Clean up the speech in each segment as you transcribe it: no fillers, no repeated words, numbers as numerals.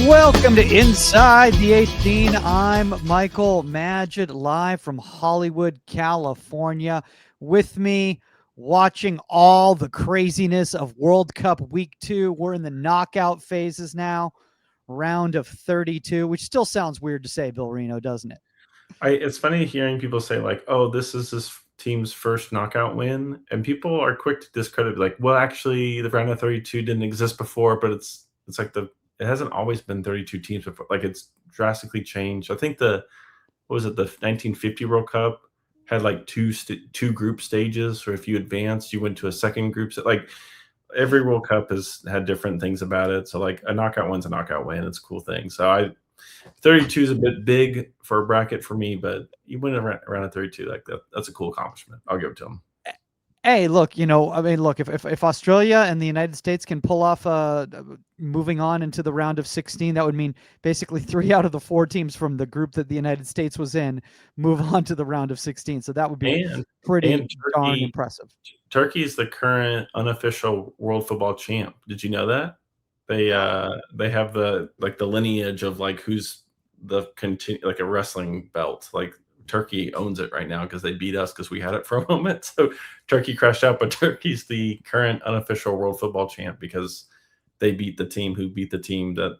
Welcome to Inside the 18. I'm Michael Magid, live from Hollywood, California. With me, watching all the craziness of World Cup Week 2. We're in the knockout phases now, round of 32, which still sounds weird to say, Bill Reno, doesn't it? It's funny hearing people say like, "Oh, this is this team's first knockout win," and people are quick to discredit, like, "Well, actually, the round of 32 didn't exist before," but it's like it hasn't always been 32 teams before. Like it's drastically changed. I think what was it, the 1950 World Cup had like two group stages, or if you advanced, you went to a second group. Like every World Cup has had different things about it. So like a knockout win's a knockout win. It's a cool thing. So 32 is a bit big for a bracket for me, but you win around a 32 like that's a cool accomplishment. I'll give it to them. Hey, look, if Australia and the United States can pull off moving on into the round of 16, that would mean basically 3 out of the 4 teams from the group that the United States was in move on to the round of 16. So that would be And pretty darn Turkey impressive. Turkey is the current unofficial world football champ. Did you know that? They have the lineage of like who's the like a wrestling belt. Like Turkey owns it right now because they beat us because we had it for a moment. So Turkey crashed out, but Turkey's the current unofficial world football champ because they beat the team who beat the team that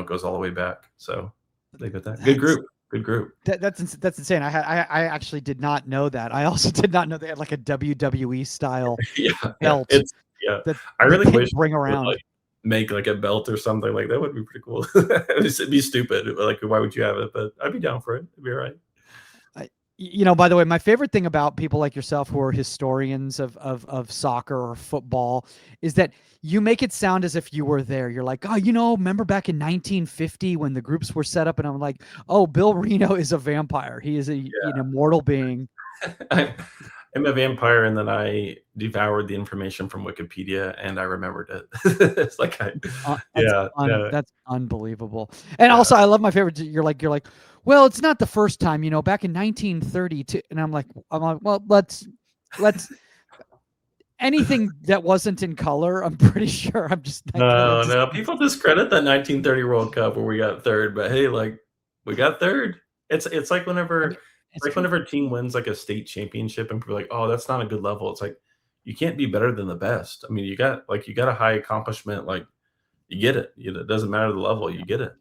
goes all the way back. So they got that. Good group. Good group. That's insane. I actually did not know that. I also did not know they had like a WWE style belt. Yeah. That I really wish bring around. Like, make like a belt or something like that would be pretty cool. It'd be stupid. Like, why would you have it? But I'd be down for it. It'd be all right. By the way, my favorite thing about people like yourself who are historians of soccer or football is that you make it sound as if you were there. You're like, oh, remember back in 1950 when the groups were set up? And I'm like, oh, Bill Reno is a vampire. He is an immortal being. I'm a vampire, and then I devoured the information from Wikipedia, and I remembered it. It's like, that's unbelievable. And also, I love my favorite. You're like, well, it's not the first time, back in 1932, and I'm like, well, let's anything that wasn't in color. I'm pretty sure. I'm just no. People discredit that 1930 World Cup where we got third, but hey, like we got third. It's like whenever. It's like whenever a team wins like a state championship and people are like, oh, that's not a good level. It's like, you can't be better than the best. I mean, you got a high accomplishment. Like you get it. It doesn't matter the level. You get it,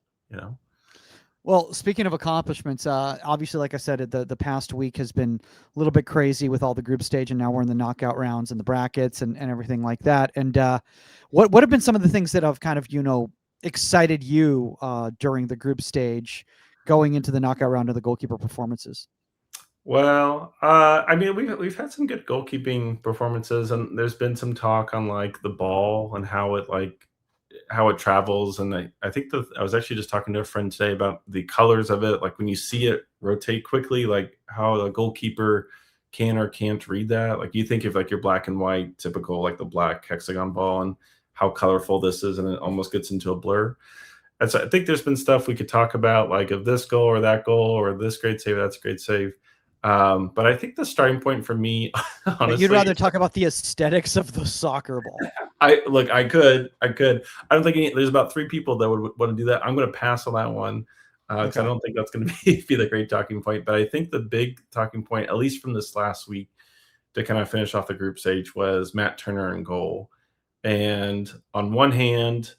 Well, speaking of accomplishments, obviously, like I said, the past week has been a little bit crazy with all the group stage, and now we're in the knockout rounds and the brackets and everything like that. And what have been some of the things that have kind of, excited you during the group stage going into the knockout round of the goalkeeper performances? Well, I mean, we've had some good goalkeeping performances, and there's been some talk on like the ball and how it travels. And I think I was actually just talking to a friend today about the colors of it. Like when you see it rotate quickly, like how a goalkeeper can or can't read that. Like you think of like your black and white, typical like the black hexagon ball, and how colorful this is, and it almost gets into a blur. And so I think there's been stuff we could talk about, like of this goal or that goal or this great save, that's a great save. But I think the starting point for me, honestly, you'd rather talk about the aesthetics of the soccer ball. I could. I don't think there's about 3 people that would want to do that. I'm going to pass on that one because I don't think that's going to be the great talking point. But I think the big talking point, at least from this last week, to kind of finish off the group stage, was Matt Turner in goal. And on one hand,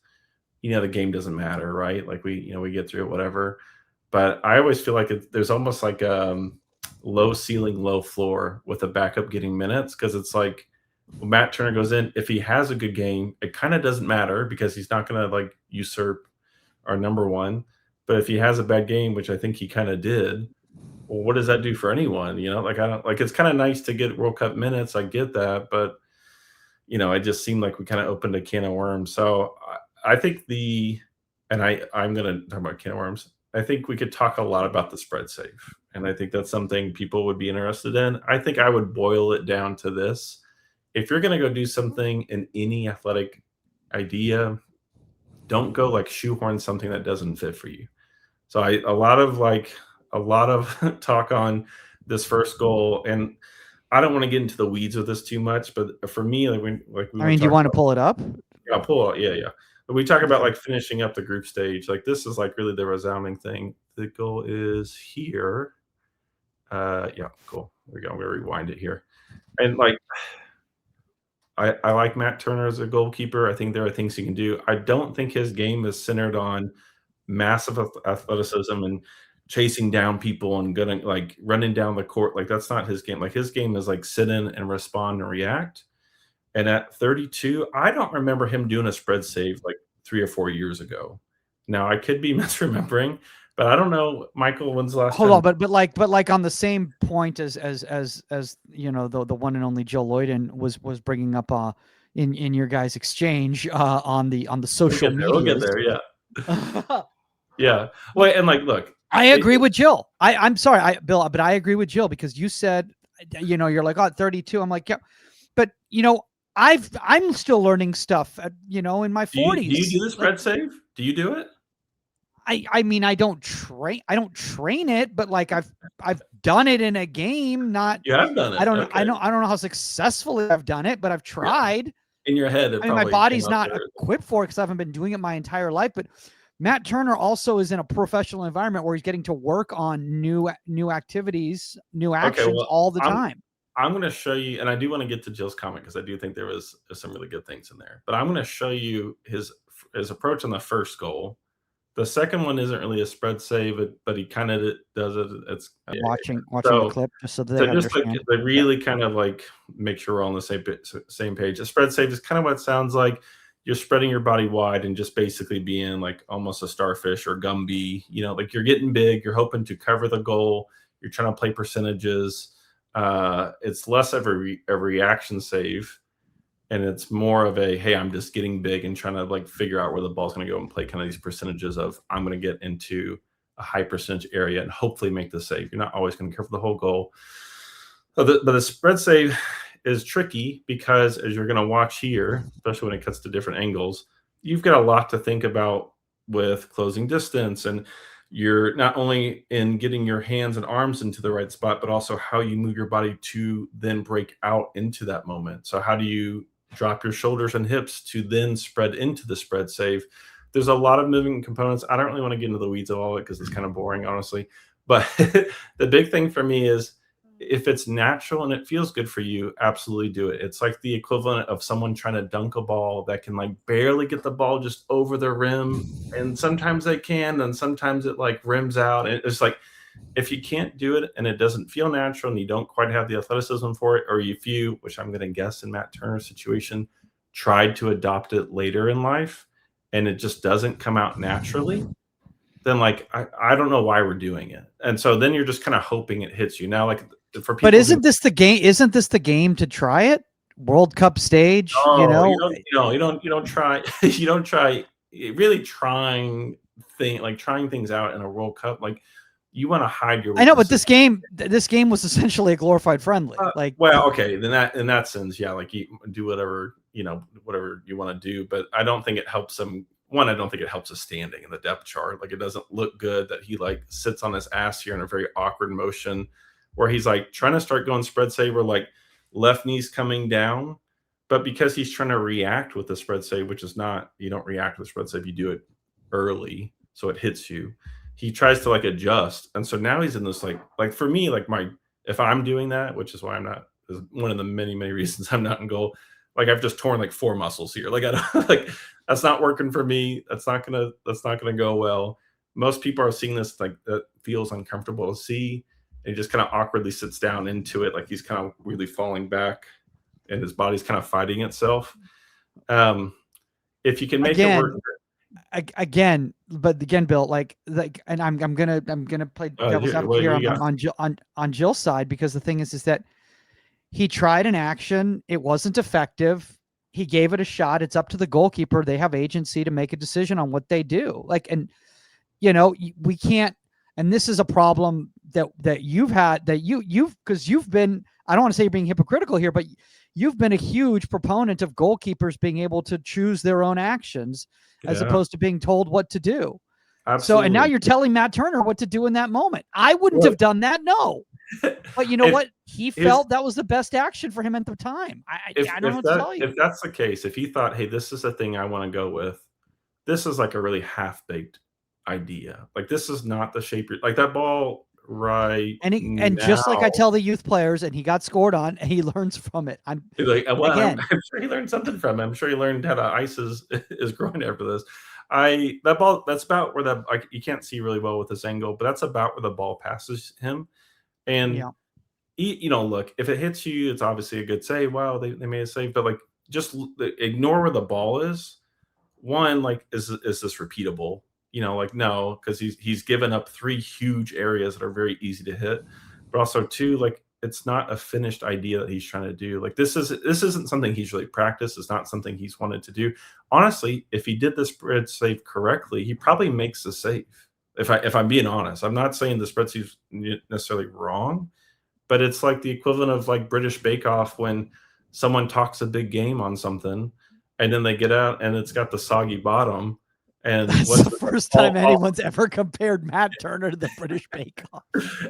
the game doesn't matter, right? Like we get through it, whatever. But I always feel like there's almost like low ceiling, low floor with a backup getting minutes, because it's like when Matt Turner goes in, if he has a good game, it kind of doesn't matter because he's not going to like usurp our number one. But if he has a bad game, which I think he kind of did, well, what does that do for anyone? Like I don't like. It's kind of nice to get World Cup minutes. I get that, but it just seemed like we kind of opened a can of worms. So I think I'm going to talk about can of worms. I think we could talk a lot about the spread save. And I think that's something people would be interested in. I think I would boil it down to this. If you're going to go do something in any athletic idea, don't go like shoehorn something that doesn't fit for you. So a lot of talk on this first goal, and I don't want to get into the weeds with this too much, but for me, do you want to pull it up? Yeah, pull it. Yeah. But we talk about like finishing up the group stage. Like this is like really the resounding thing. The goal is here. Yeah, cool. There we go. I'm gonna rewind it here. And like I like Matt Turner as a goalkeeper. I think there are things he can do. I don't think his game is centered on massive athleticism and chasing down people and gonna like running down the court. Like that's not his game. Like his game is like sit in and respond and react. And at 32, I don't remember him doing a spread save like 3 or 4 years ago. Now I could be misremembering, but I don't know, Michael, when's the last Hold time? on, but like on the same point as you know, the one and only Joe Lloyden was bringing up in your guys' exchange on the social media. We'll get there, yeah. Yeah. Well, and like, look, I agree with Jill. I'm sorry, Bill, but I agree with Jill because you said, you know, you're like, oh, 32. I'm like, yeah, but you know, I'm still learning stuff, you know, in my 40s. Do you do the spread save? Do you do it? I mean, I don't train it, but like I've done it in a game. Not You have done it. I don't Okay. I don't know how successfully I've done it, but I've tried. In your head, I mean, my body's not equipped for it because I haven't been doing it my entire life. But Matt Turner also is in a professional environment where he's getting to work on new activities, new actions all the time. I'm going to show you, and I do want to get to Jill's comment because I do think there was some really good things in there. But I'm going to show you his approach on the first goal. The second one isn't really a spread save, but he kind of does it. It's watching the clip just so that they just like they really kind of like make sure we're all on the same page. A spread save is kind of what it sounds like. You're spreading your body wide and just basically being like almost a starfish or Gumby. You know, like you're getting big. You're hoping to cover the goal. You're trying to play percentages. It's less of a reaction save, and it's more of a, hey, I'm just getting big and trying to like figure out where the ball's going to go and play kind of these percentages of I'm going to get into a high percentage area and hopefully make the save. You're not always going to cover the whole goal. But the spread save is tricky because as you're going to watch here, especially when it cuts to different angles, you've got a lot to think about with closing distance, and you're not only in getting your hands and arms into the right spot, but also how you move your body to then break out into that moment. So how do you drop your shoulders and hips to then spread into the spread save? There's a lot of moving components. I don't really want to get into the weeds of all of it because it's kind of boring, honestly. But the big thing for me is if it's natural and it feels good for you, absolutely do it. It's like the equivalent of someone trying to dunk a ball that can like barely get the ball just over the rim. And sometimes they can, and sometimes it like rims out. And it's like, if you can't do it and it doesn't feel natural and you don't quite have the athleticism for it, or if you, which I'm going to guess in Matt Turner's situation, tried to adopt it later in life and it just doesn't come out naturally, then like, I don't know why we're doing it. And so then you're just kind of hoping it hits you. Now, like for people, but isn't this the game? Isn't this the game to try it? World Cup stage, you know? You don't try. You don't try really trying things out in a World Cup. Like you want to hide your. I know, but this game was essentially a glorified friendly. Well, okay, then in that sense, yeah, like you do whatever whatever you want to do. But I don't think it helps him. One, I don't think it helps his standing in the depth chart. Like it doesn't look good that he like sits on his ass here in a very awkward motion, where he's like trying to start going spread save, where like left knee's coming down, but because he's trying to react with the spread save, which is not, you don't react with spread save, you do it early so it hits you. He tries to like adjust, and so now he's in this like for me, like if I'm doing that, which is why I'm not, is one of the many reasons I'm not in goal. Like I've just torn like 4 muscles here. Like I don't like that's not working for me. That's not gonna go well. Most people are seeing this like that feels uncomfortable to see. And he just kind of awkwardly sits down into it, like he's kind of really falling back, and his body's kind of fighting itself. If you can make it work again, Bill, like, and I'm gonna play devil's advocate here on Jill's side, because the thing is that he tried an action, it wasn't effective. He gave it a shot. It's up to the goalkeeper. They have agency to make a decision on what they do. Like, and you know, we can't. And this is a problem that you've had, that because you've been, I don't want to say you're being hypocritical here, but you've been a huge proponent of goalkeepers being able to choose their own actions as opposed to being told what to do. Absolutely. So, and now you're telling Matt Turner what to do in that moment. I wouldn't have done that. No. But you know what? He felt that was the best action for him at the time. I don't know what to tell you. If that's the case, if he thought, hey, this is the thing I want to go with, this is like a really half-baked idea. Like, this is not the shape like that ball right And just like I now. tell the youth players, and he got scored on, and he learns from it. Like, well, Again, I'm sure he learned something from it. I'm sure he learned how to ice his groin after this. That ball, that's about where the like, you can't see really well with this angle, but that's about where the ball passes him. And yeah. look, if it hits you, it's obviously a good save. Wow, they made a save, but like, just ignore where the ball is. One, like, is this repeatable? Like, no, because he's given up three huge areas that are very easy to hit. But also, two, like, it's not a finished idea that he's trying to do. Like, this isn't something he's really practiced. It's not something he's wanted to do. Honestly, if he did the spread save correctly, he probably makes the save. If I'm being honest, I'm not saying the spread save's necessarily wrong, but it's like the equivalent of like British Bake Off when someone talks a big game on something and then they get out and it's got the soggy bottom. And That's what's the the, first time all, anyone's ever compared Matt Turner to the British Bake Off.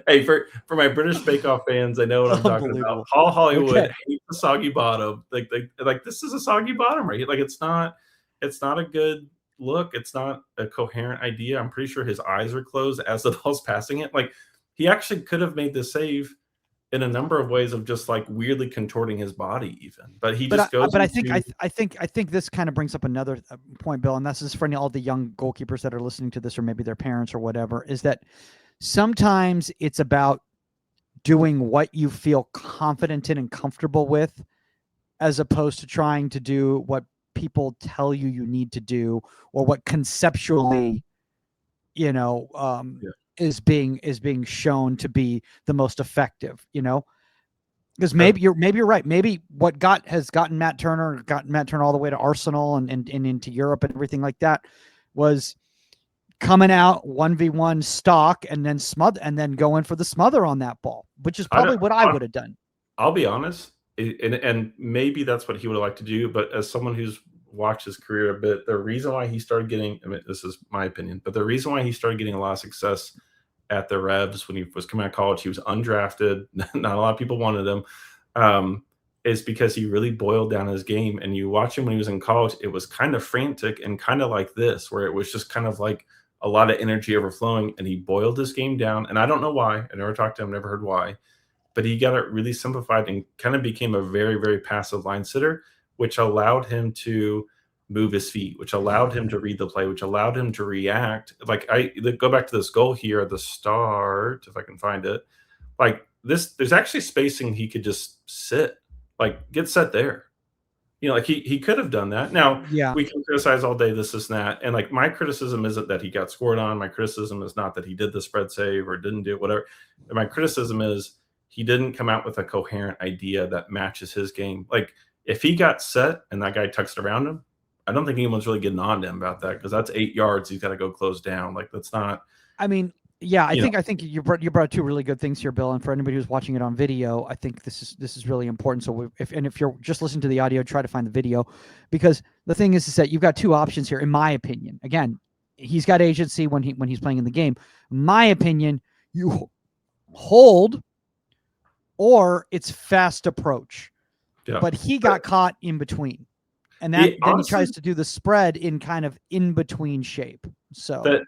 hey, for my British Bake Off fans, I know what I'm talking about. Unbelievable. Paul Hollywood Okay. hates the soggy bottom. Like this is a soggy bottom, right? Like, it's not a good look. It's not a coherent idea. I'm pretty sure his eyes are closed as the ball's passing it. Like, he actually could have made the save in a number of ways of just like weirdly contorting his body even, but he just goes But into I think this kind of brings up another point, Bill, and this is for all the young goalkeepers that are listening to this, or maybe their parents or whatever, is that sometimes it's about doing what you feel confident in and comfortable with, as opposed to trying to do what people tell you need to do, or what conceptually, you know, yeah. is being shown to be the most effective. Because uh, maybe you're right. Maybe what has gotten Matt Turner all the way to Arsenal and into Europe and everything like that was coming out 1v1 stock and then going for the smother on that ball, which is I don't, probably what I would have done. I'll be honest, and maybe that's what he would have liked to do. But as someone who's watched his career a bit, the reason why he started getting, I mean, this is my opinion, but the reason why he started getting a lot of success at the Revs when he was coming out of college, he was undrafted. Not a lot of people wanted him. Is because he really boiled down his game. And you watch him when he was in college, it was kind of frantic and kind of like this, where it was just kind of like a lot of energy overflowing. And he boiled his game down. And I don't know why. I never talked to him, never heard why. But he got it really simplified and kind of became a very, very passive line sitter, which allowed him to move his feet, which allowed him to read the play, which allowed him to react. Like, I go back to this goal here at the start, if I can find it. Like this, there's actually spacing he could just sit, like get set there. Like he could have done that. Now Yeah. we can criticize all day this and that, and like my criticism isn't that he got scored on. My criticism is not that he did the spread save or didn't do it, whatever. My criticism is he didn't come out with a coherent idea that matches his game. Like, if he got set and that guy tucks it around him, I don't think anyone's really getting on to him about that, because that's 8 yards he's got to go close down. Like, that's not. I mean, yeah, You know, I think you brought two really good things here, Bill. And for anybody who's watching it on video, I think this is really important. So if you're just listening to the audio, try to find the video, because the thing is that you've got two options here, in my opinion. Again, he's got agency when he's playing in the game. In my opinion, you hold, or it's fast approach. yeah. But he got caught in between, and then he tries to do the spread in kind of in between shape. So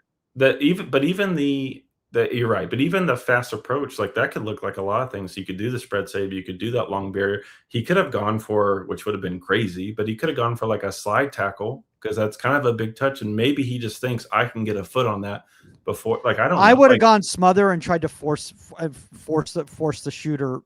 even the you're right, but even the fast approach, like, that could look like a lot of things. You could do the spread save, you could do that long barrier. He could have gone for, which would have been crazy, but he could have ggone for like a slide tackle, because that's kind of a big touch, and maybe he just thinks I can get a foot on that before. Like, I don't know. I would have Like, gone smother and tried to force the shooter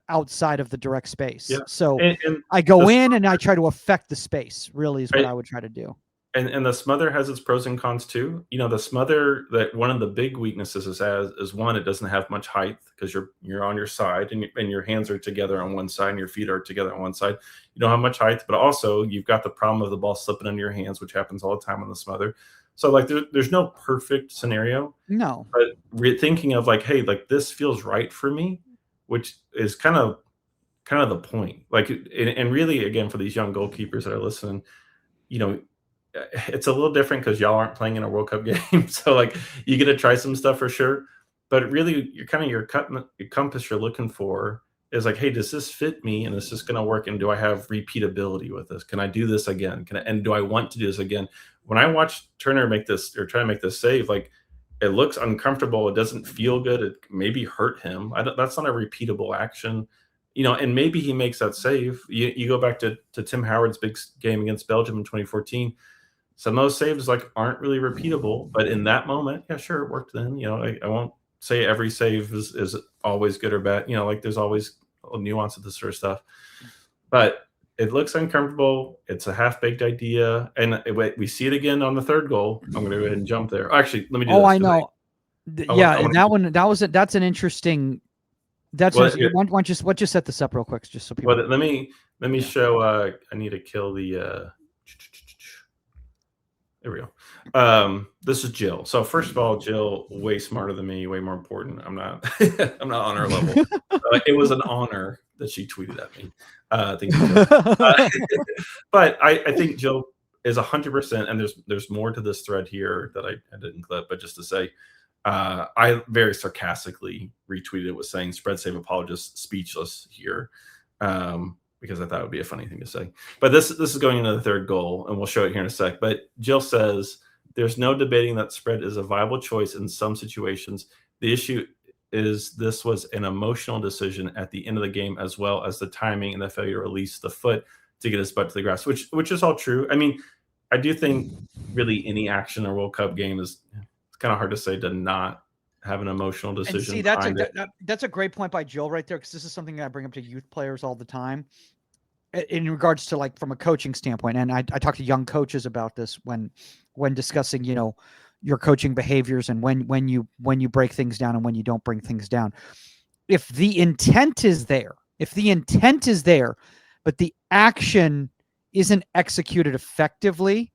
outside of the direct space. yeah, So and I go the in and I try to affect the space. Really is what right, I would try to do. and the smother has its pros and cons too. The smother, that one of the big weaknesses is one, it doesn't have much height, because you're on your side, and your hands are together on one side and your feet are together on one side. You don't have much height, but also you've got the problem of the ball slipping into your hands, which happens all the time on the smother. So like there's no perfect scenario, No, but thinking of like, hey, like, this feels right for me, which is kind of the point. Like, and really, again, for these young goalkeepers that are listening, you know, it's a little different because y'all aren't playing in a World Cup game. So like, you get to try some stuff for sure, but really, you're kind of your compass you're looking for is like, hey, does this fit me? And is this going to work? And do I have repeatability with this? Can I do this again? And do I want to do this again? When I watch Turner make this or try to make this save, like it looks uncomfortable. It doesn't feel good. It maybe hurt him. That's not a repeatable action, and maybe he makes that save. You go back to Tim Howard's big game against Belgium in 2014. Some of those saves like aren't really repeatable, but in that moment, yeah, sure, it worked then. I won't say every save is always good or bad. Like there's always a nuance of this sort of stuff. But it looks uncomfortable. It's a half-baked idea. And we see it again on the third goal. I'm going to go ahead and jump there. Actually, let me do this. Oh, I know. That's an interesting. Why don't you set this up real quick, just so people. Well, let me show. I need to kill the. There we go. This is Jill. So first of all, Jill, way smarter than me, way more important. I'm not. I'm not on her level. It was an honor that she tweeted at me. Thank you, but I think Jill is 100%, and there's more to this thread here that I didn't clip, but just to say, I very sarcastically retweeted it with saying "spread save apologist speechless" here. Because I thought it would be a funny thing to say. But this is going into the third goal, and we'll show it here in a sec. But Jill says, there's no debating that spread is a viable choice in some situations. The issue is this was an emotional decision at the end of the game, as well as the timing and the failure to release the foot to get his butt to the grass, which is all true. I mean, I do think really any action or World Cup game it's kind of hard to say to not have an emotional decision. And see, that's a great point by Jill right there, because this is something that I bring up to youth players all the time in regards to like from a coaching standpoint. And I talk to young coaches about this when discussing, your coaching behaviors and when you break things down and when you don't bring things down. If the intent is there, but the action isn't executed effectively,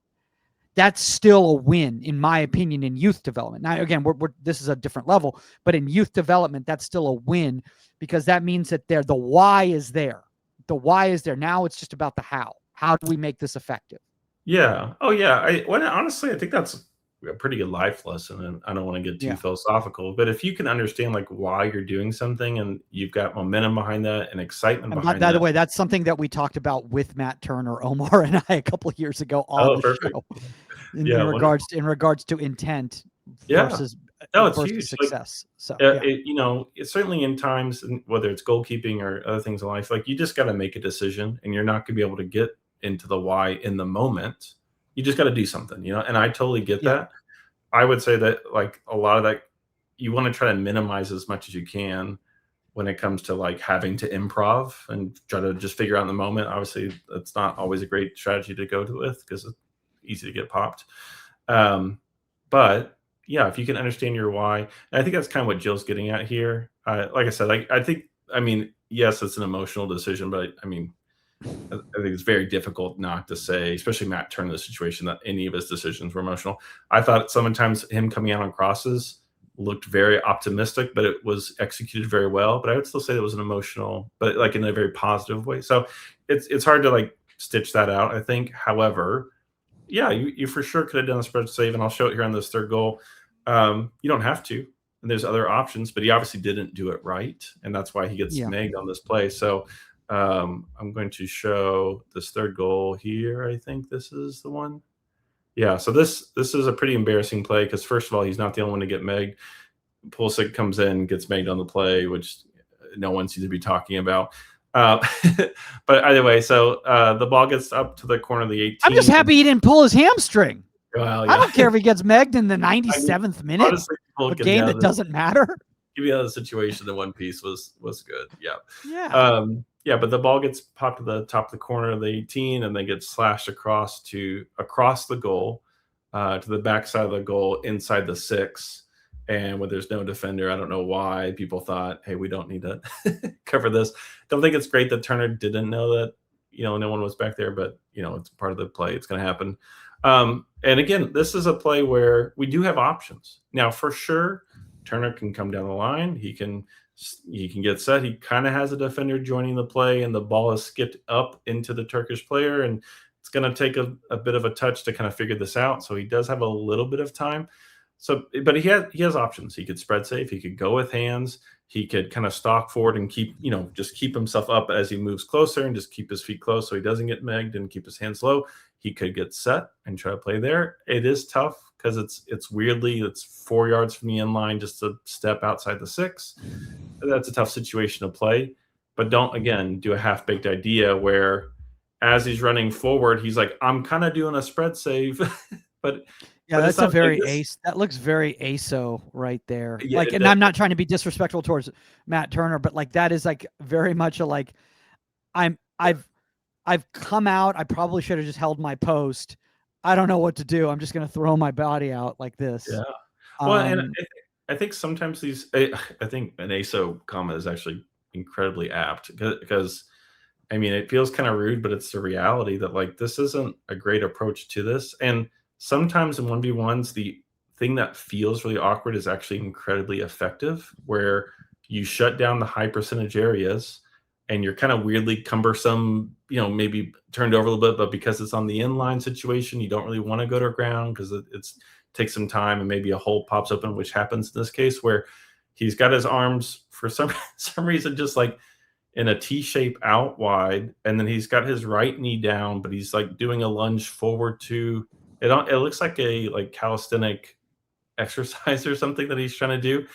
that's still a win, in my opinion, in youth development. Now, again, this is a different level, but in youth development, that's still a win, because that means that the why is there. The why is there. Now it's just about the how. How do we make this effective? Yeah. Oh, yeah. Honestly, I think that's a pretty good life lesson, and I don't want to get too philosophical, but if you can understand like why you're doing something and you've got momentum behind that and excitement behind that. By the way, that's something that we talked about with Matt Turner, Omar, and I a couple of years ago on the show. In regards to intent versus huge. success. It's certainly in times, whether it's goalkeeping or other things in life, like you just got to make a decision, and you're not going to be able to get into the why in the moment. You just got to do something, and I totally get that. I would say that like a lot of that, you want to try to minimize as much as you can when it comes to like having to improv and try to just figure out in the moment. Obviously, that's not always a great strategy to go with, because it's easy to get popped. But yeah, if you can understand your why, and I think that's kind of what Jill's getting at here. Like I said, I mean, yes, it's an emotional decision, but I mean, I think it's very difficult not to say, especially Matt Turner, the situation, that any of his decisions were emotional. I thought sometimes him coming out on crosses looked very optimistic, but it was executed very well. But I would still say it was an emotional, but like in a very positive way. So it's hard to like stitch that out, I think. However, yeah, you for sure could have done a spread save, and I'll show it here on this third goal. You don't have to, and there's other options, but he obviously didn't do it right, and that's why he gets nagged on this play. So I'm going to show this third goal here. I think this is the one. Yeah, so this is a pretty embarrassing play, because first of all, he's not the only one to get megged. Pulisic comes in, gets megged on the play, which no one seems to be talking about. But either way, so the ball gets up to the corner of the 18. I'm just happy he didn't pull his hamstring. Well, yeah. I don't care if he gets megged in the 97th minute. Honestly, a game that doesn't matter. Give you the situation in one piece was good. Yeah. Yeah, but the ball gets popped to the top of the corner of the 18, and then gets slashed across the goal, to the backside of the goal, inside the 6. And when there's no defender, I don't know why people thought, hey, we don't need to cover this. Don't think it's great that Turner didn't know that, no one was back there, but it's part of the play. It's going to happen. And again, this is a play where we do have options. Now, for sure, Turner can come down the line. He can get set. He kind of has a defender joining the play, and the ball is skipped up into the Turkish player, and it's going to take a bit of a touch to kind of figure this out. So he does have a little bit of time. So, but he has options. He could spread save. He could go with hands. he could kind of stalk forward and keep, just keep himself up as he moves closer and just keep his feet close so he doesn't get megged and keep his hands low. He could get set and try to play there. It is tough because it's weirdly, it's 4 yards from the end line, just a step outside the 6. That's a tough situation to play. But don't, again, do a half-baked idea where as he's running forward, he's like, I'm kind of doing a spread save. but Yeah, but it's that's a not very like this. ace. That looks very ASO right there. Yeah, Like, and I'm not trying to be disrespectful towards Matt Turner, but like that is like very much a like, I've come out. I probably should have just held my post. I don't know what to do. I'm just going to throw my body out like this. Yeah. Well, and I think sometimes these, I think an ASO comment is actually incredibly apt because, I mean, it feels kind of rude, but it's the reality that like this isn't a great approach to this. And sometimes in 1v1s, the thing that feels really awkward is actually incredibly effective, where you shut down the high percentage areas and you're kind of weirdly cumbersome, maybe turned over a little bit, but because it's on the inline situation, you don't really want to go to ground because it's takes some time and maybe a hole pops open, which happens in this case where he's got his arms for some reason just like in a T shape out wide, and then he's got his right knee down, but he's like doing a lunge forward to it. It looks like a calisthenic exercise or something that he's trying to do.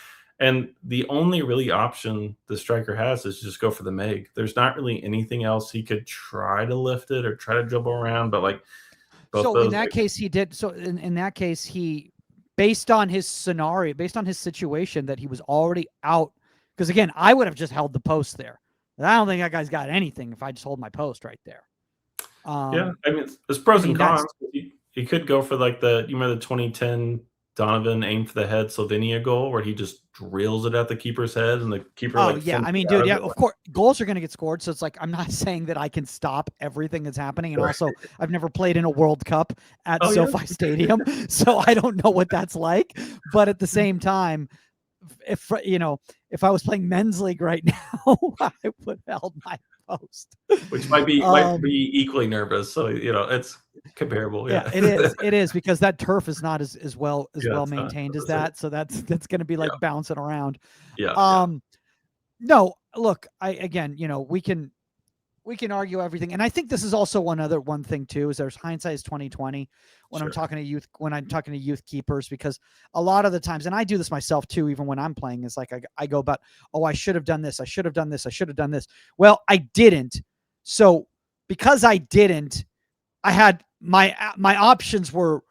And the only really option the striker has is just go for the meg. There's not really anything else he could try to lift it or try to dribble around, but like both so those. In that case, he did. So in that case, he, based on his scenario, based on his situation that he was already out, because again, I would have just held the post there. I don't think that guy's got anything if I just hold my post right there. Yeah, I mean, there's pros and cons. He could go for like you remember the 2010 Donovan aim for the head Slovenia goal where he just drills it at the keeper's head and the keeper. Oh yeah, I mean, dude, yeah, of course, goals are going to get scored. So it's like I'm not saying that I can stop everything that's happening, and also I've never played in a World Cup at SoFi Stadium, so I don't know what that's like. But at the same time, if I was playing men's league right now, I would have held my post, which might be equally nervous. So it's comparable. Yeah, it is because that turf is not as well maintained as that. So that's going to be like bouncing around. Yeah. No, look, we can argue everything, and I think this is also one thing too is there's hindsight is 2020 when I'm talking to youth keepers, because a lot of the times, and I do this myself too, even when I'm playing, is like I go about, oh, I should have done this, I should have done this, I should have done this. Well, I didn't. So because I didn't, I had my options were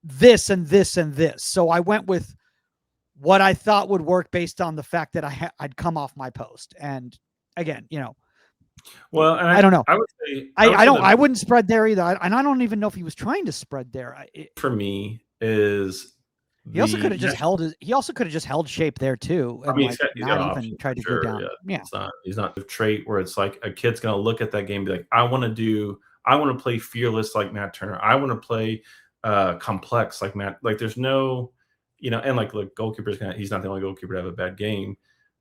this and this and this. So I went with what I thought would work based on the fact that I'd come off my post. And again, well, and I don't know. I would say I wouldn't spread there either. And I don't even know if he was trying to spread there. For me is he also could have just held shape there too. And he's not even tried to go down. Yeah. He's not the trait where it's like a kid's going to look at that game and be like, I want to play fearless like Matt Turner. I want to play complex like Matt. Like there's no, and like look, he's not the only goalkeeper to have a bad game,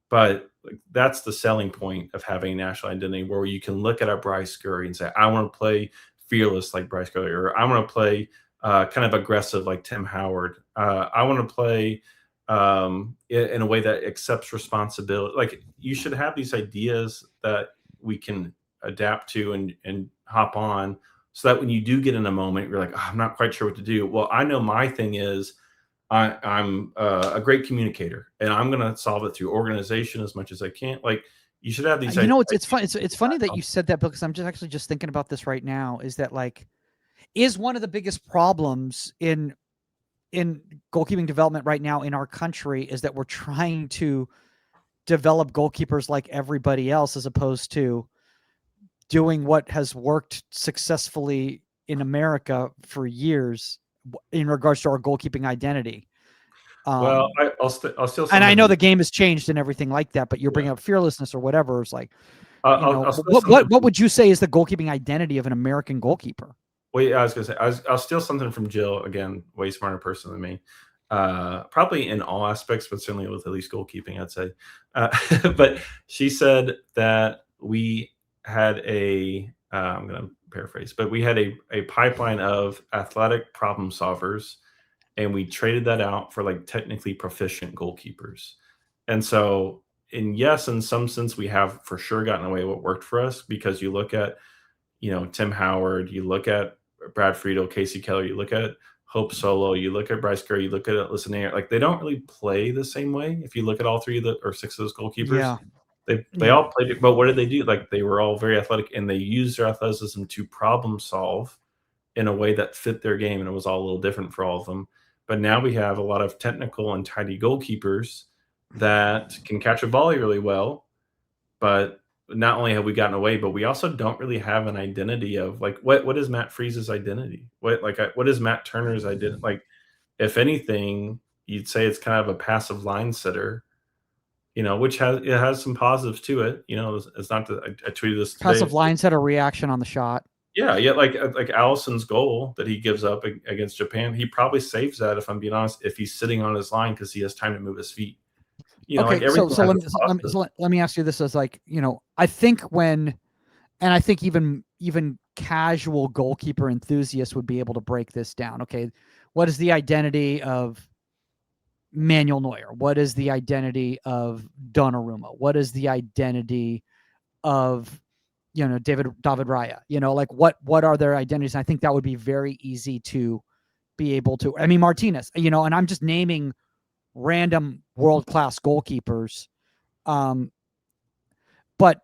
but like, that's the selling point of having a national identity where you can look at a Bryce Scurry and say, I want to play fearless like Bryce Scurry, or I want to play kind of aggressive like Tim Howard. I want to play in a way that accepts responsibility. Like you should have these ideas that we can adapt to and hop on, so that when you do get in a moment, you're like, oh, I'm not quite sure what to do. Well, I know my thing is I'm a great communicator, and I'm going to solve it through organization as much as I can. Like you should have these. It's fun. It's funny that you said that, because I'm just thinking about this right now. Is that like is one of the biggest problems in goalkeeping development right now in our country is that we're trying to develop goalkeepers like everybody else, as opposed to doing what has worked successfully in America for years in regards to our goalkeeping identity. Well, I'll still. And I know the game has changed and everything like that, but you're bringing up fearlessness or whatever. It's like, what would you say is the goalkeeping identity of an American goalkeeper? Wait, I was going to say, I'll steal something from Jill, again, way smarter person than me. Probably in all aspects, but certainly with at least goalkeeping, I'd say. But she said that we had I'm going to paraphrase, but we had a pipeline of athletic problem solvers, and we traded that out for like technically proficient goalkeepers. And so yes, in some sense, we have for sure gotten away what worked for us, because you look at, Tim Howard, you look at Brad Friedel, Casey Keller, you look at Hope Solo, you look at Bryce Kerr, you look at Listener, like they don't really play the same way. If you look at all three of the or six of those goalkeepers, Yeah. they all played it, but what did they do? Like they were all very athletic, and they used their athleticism to problem solve in a way that fit their game, and it was all a little different for all of them. But now we have a lot of technical and tidy goalkeepers that can catch a volley really well, but not only have we gotten away, but we also don't really have an identity of like what is Matt Freeze's identity? What is Matt Turner's identity? Like, if anything, you'd say it's kind of a passive line sitter, which has some positives to it. It's not that I tweeted this today. Passive line set a reaction on the shot. Yeah, like Allison's goal that he gives up against Japan, he probably saves that, if I'm being honest, if he's sitting on his line because he has time to move his feet. Okay, so let me ask you this as like, I think and I think even casual goalkeeper enthusiasts would be able to break this down. Okay, what is the identity of Manuel Neuer? What is the identity of Donnarumma? What is the identity of David Raya? Like what are their identities? And I think that would be very easy to be able to. I mean, Martinez, and I'm just naming random world-class goalkeepers. But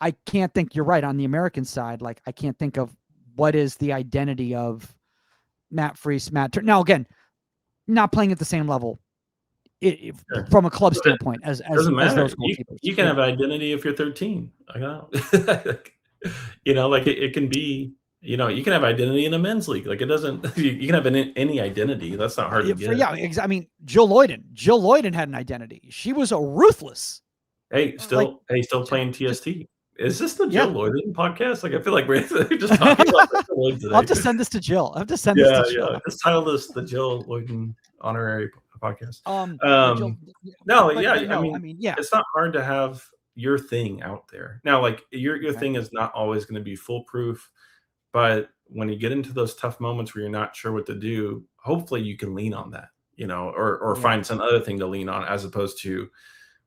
I can't think, you're right, on the American side, like I can't think of what is the identity of Matt Freese, Matt Turner. Now, again, not playing at the same level Sure. from a club standpoint as doesn't matter. those goalkeepers. You can have an identity if you're 13. I know. Like it can be, you can have identity in a men's league. Like it doesn't, you can have any identity. That's not hard to get. Yeah, I mean, Jill Loyden had an identity. She was a ruthless. Hey, still playing TST. Is this the Jill Loyden podcast? Like, I feel like we're just talking about Loyden today. I'll have to send this to Jill. Just title this the Jill Loyden honorary podcast. It's not hard to have your thing out there. Now, like your thing is not always going to be foolproof, but when you get into those tough moments where you're not sure what to do, hopefully you can lean on that, or find some other thing to lean on, as opposed to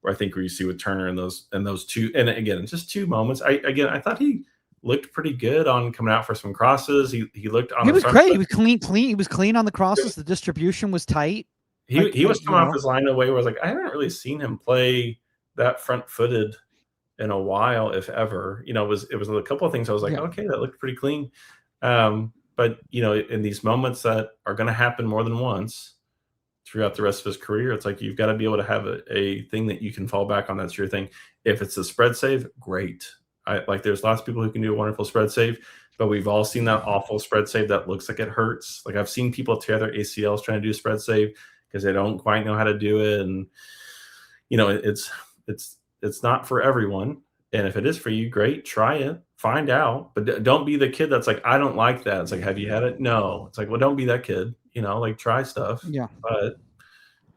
where I think where you see with Turner and those two, and again, just two moments. I thought he looked pretty good on coming out for some crosses. He looked on. He was great. He was clean. He was clean on the crosses. The distribution was tight. He was coming off his line in a way where I was like, I haven't really seen him play that front-footed in a while, if ever. It was a couple of things I was like, okay, that looked pretty clean. But in these moments that are going to happen more than once throughout the rest of his career, it's like you've got to be able to have a thing that you can fall back on. That's your thing. If it's a spread save, great. There's lots of people who can do a wonderful spread save, but we've all seen that awful spread save that looks like it hurts. Like I've seen people tear their ACLs trying to do spread save because they don't quite know how to do it, and it's not for everyone. And if it is for you, great, try it, find out, but don't be the kid that's like, I don't like that. It's like, have you had it? No. It's like, well, don't be that kid. Try stuff. Yeah. But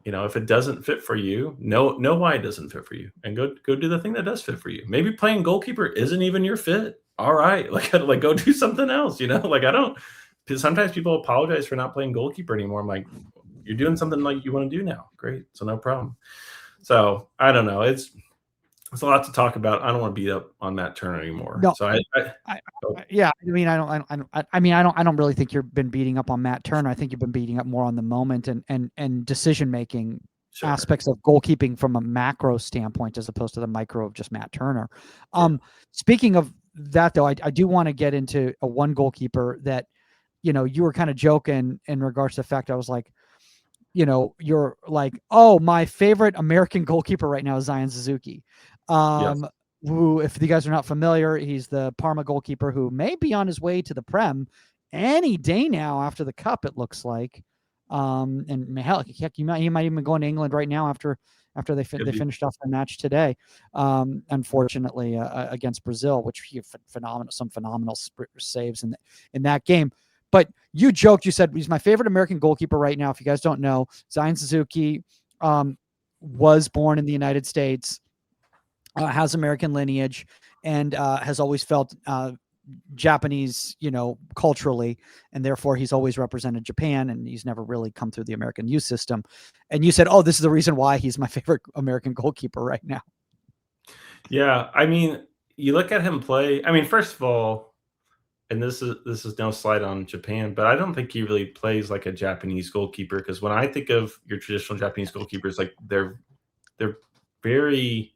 if it doesn't fit for you, know why it doesn't fit for you, and go do the thing that does fit for you. Maybe playing goalkeeper isn't even your fit. All right, go do something else. Sometimes people apologize for not playing goalkeeper anymore. I'm like, you're doing something like you want to do now. Great, so no problem. So I don't know. It's a lot to talk about. I don't want to beat up on Matt Turner anymore. No. So I don't really think you've been beating up on Matt Turner. I think you've been beating up more on the moment and decision making aspects of goalkeeping from a macro standpoint, as opposed to the micro of just Matt Turner. Speaking of that, though, I do want to get into a one goalkeeper that you were kind of joking in regards to the fact I was like, you're like, oh, my favorite American goalkeeper right now is Zion Suzuki. Who, if you guys are not familiar, he's the Parma goalkeeper who may be on his way to the Prem any day now after the Cup, it looks like. And hell, heck, he might even be going to England right now after they finished off the match today. Unfortunately, against Brazil, which he some phenomenal saves in that game. But you joked, you said he's my favorite American goalkeeper right now. If you guys don't know, Zion Suzuki was born in the United States, has American lineage, and has always felt Japanese, culturally, and therefore he's always represented Japan, and he's never really come through the American youth system. And you said, "Oh, this is the reason why he's my favorite American goalkeeper right now." Yeah, I mean, you look at him play. I mean, first of all, and this is no slight on Japan, but I don't think he really plays like a Japanese goalkeeper. Because when I think of your traditional Japanese goalkeepers, like they're very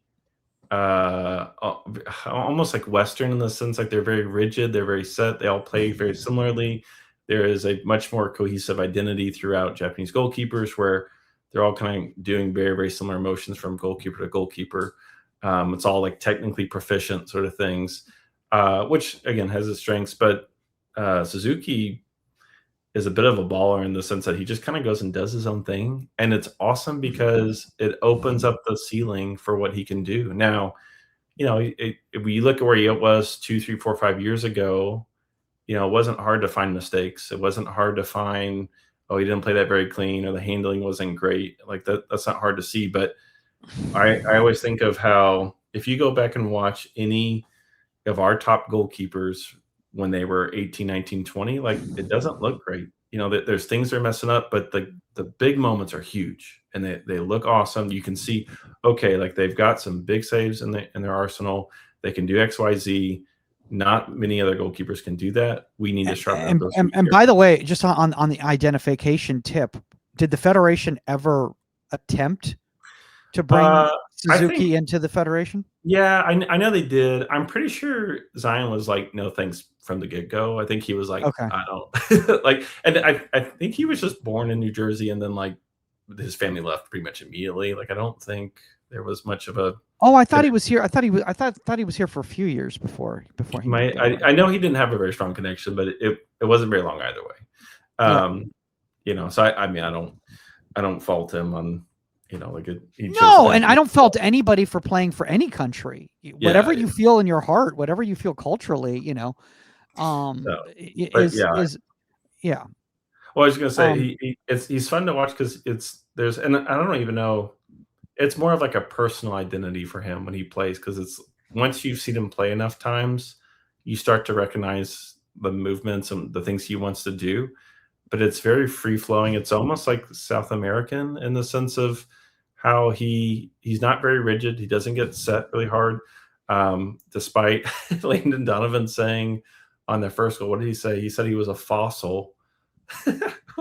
almost like Western in the sense like they're very rigid, they're very set, they all play very similarly. There is a much more cohesive identity throughout Japanese goalkeepers where they're all kind of doing very, very similar motions from goalkeeper to goalkeeper. It's all like technically proficient sort of things, which again has its strengths. But Suzuki is a bit of a baller in the sense that he just kind of goes and does his own thing. And it's awesome because it opens up the ceiling for what he can do. Now, if we look at where he was 2, 3, 4, 5 years ago, it wasn't hard to find mistakes. It wasn't hard to find, oh, he didn't play that very clean or the handling wasn't great. Like that's not hard to see. But I always think of how if you go back and watch any of our top goalkeepers when they were 18, 19, 20, like it doesn't look great. There's things they're messing up, but the big moments are huge and they look awesome. You can see, okay, like they've got some big saves in their arsenal. They can do XYZ. Not many other goalkeepers can do that. We need to sharpen up those. And by the way, just on the identification tip, did the Federation ever attempt to bring Suzuki into the Federation? Yeah, I know they did. I'm pretty sure Zion was like, no thanks from the get-go. I think he was like, Okay. I don't like, and I think he was just born in New Jersey and then like his family left pretty much immediately. Like I don't think there was much of a. Oh, I thought he was here. I thought he was here for a few years before he moved there. I know he didn't have a very strong connection, but it wasn't very long either way. So I mean I don't fault him on. Like and I don't fault anybody for playing for any country. Whatever you feel in your heart, whatever you feel culturally, yeah. Well, I was gonna say he's fun to watch because and I don't even know. It's more of like a personal identity for him when he plays because it's once you've seen him play enough times, you start to recognize the movements and the things he wants to do. But it's very free flowing. It's almost like South American in the sense of how he's not very rigid. He doesn't get set really hard. Despite Landon Donovan saying on their first goal, what did he say? He said he was a fossil.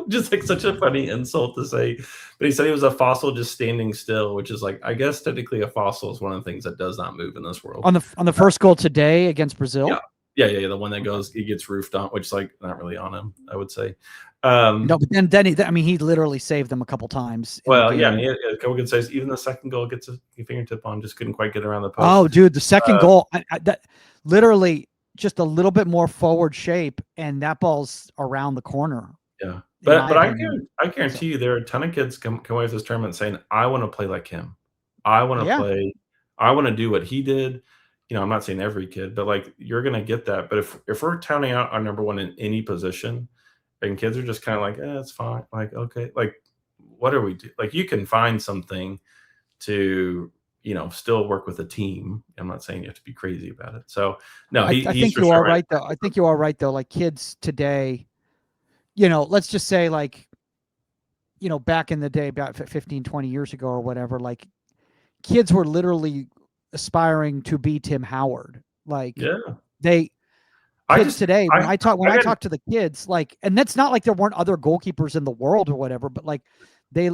Just like such a funny insult to say. But he said he was a fossil just standing still, which is like, I guess technically a fossil is one of the things that does not move in this world. On the first goal today against Brazil? Yeah. The one that goes, he gets roofed on, which is like not really on him, I would say. No, but then he literally saved them a couple times. Well, yeah, a couple good saves. Even the second goal gets a fingertip on, just couldn't quite get around the post. Oh, dude, the second goal, that literally just a little bit more forward shape, and that ball's around the corner. Yeah, but I guarantee you, there are a ton of kids come away with this tournament saying, "I want to play like him. I want to play. I want to do what he did." I'm not saying every kid, but like you're gonna get that. But if we're counting out our number one in any position, and kids are just kind of like, it's fine. Like, okay, like what are we do? Like you can find something to still work with a team. I'm not saying you have to be crazy about it. So no, I think you are right though. I think you are right though. Like kids today, let's just say like, back in the day, about 15, 20 years ago or whatever, like kids were literally aspiring to be Tim Howard. Like kids today, when I talk to the kids, like, and that's not like there weren't other goalkeepers in the world or whatever, but like they